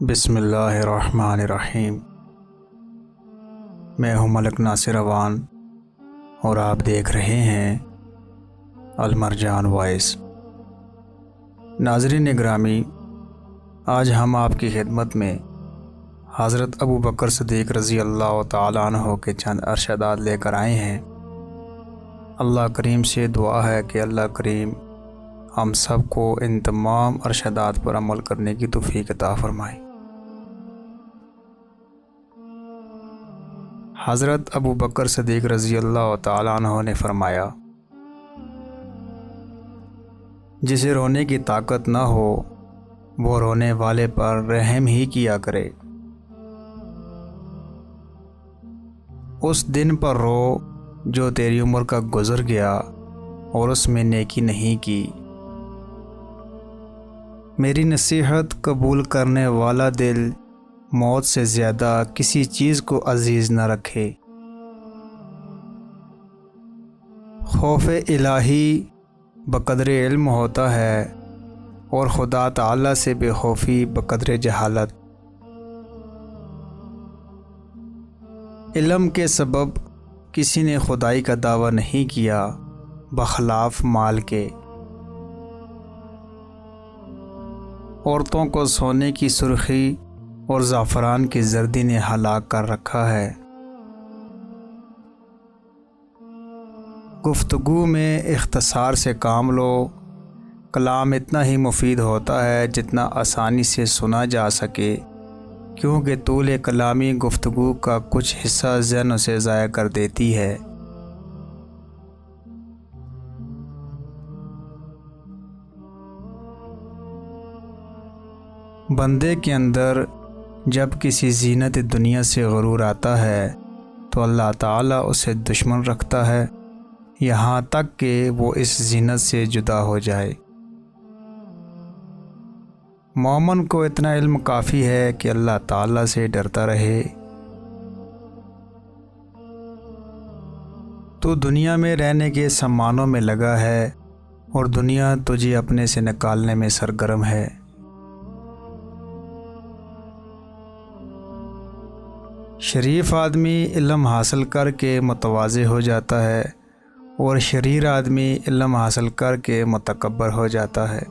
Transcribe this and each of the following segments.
بسم اللہ الرحمن الرحیم۔ میں ہوں ملک ناصر اوان اور آپ دیکھ رہے ہیں المرجان وائس۔ ناظرین گرامی، آج ہم آپ کی خدمت میں حضرت ابوبکر صدیق رضی اللہ تعالیٰ عنہ کے چند ارشادات لے کر آئے ہیں۔ اللہ کریم سے دعا ہے کہ اللہ کریم ہم سب کو ان تمام ارشادات پر عمل کرنے کی توفیق عطا فرمائے۔ حضرت ابوبکر صدیق رضی اللہ تعالیٰ عنہ نے فرمایا، جسے رونے کی طاقت نہ ہو وہ رونے والے پر رحم ہی کیا کرے۔ اس دن پر رو جو تیری عمر کا گزر گیا اور اس میں نیکی نہیں کی۔ میری نصیحت قبول کرنے والا دل موت سے زیادہ کسی چیز کو عزیز نہ رکھے۔ خوف الہی بقدر علم ہوتا ہے اور خدا تعالی سے بے خوفی بقدر جہالت۔ علم کے سبب کسی نے خدائی کا دعویٰ نہیں کیا بخلاف مال کے۔ عورتوں کو سونے کی سرخی اور زعفران کی زردی نے ہلاک کر رکھا ہے۔ گفتگو میں اختصار سے کام لو۔ کلام اتنا ہی مفید ہوتا ہے جتنا آسانی سے سنا جا سکے، کیونکہ طول کلامی گفتگو کا کچھ حصہ ذہن سے ضائع کر دیتی ہے۔ بندے کے اندر جب کسی زینت دنیا سے غرور آتا ہے تو اللہ تعالیٰ اسے دشمن رکھتا ہے یہاں تک کہ وہ اس زینت سے جدا ہو جائے۔ مومن کو اتنا علم کافی ہے کہ اللہ تعالیٰ سے ڈرتا رہے۔ تو دنیا میں رہنے کے سامانوں میں لگا ہے اور دنیا تجھے اپنے سے نکالنے میں سرگرم ہے۔ شریف آدمی علم حاصل کر کے متواضع ہو جاتا ہے اور شریر آدمی علم حاصل کر کے متکبر ہو جاتا ہے۔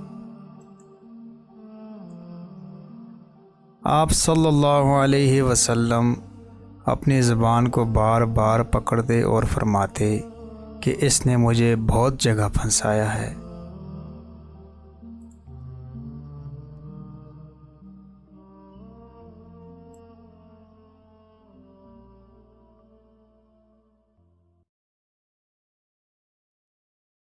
آپ صلی اللہ علیہ وسلم اپنی زبان کو بار بار پکڑتے اور فرماتے کہ اس نے مجھے بہت جگہ پھنسایا ہے۔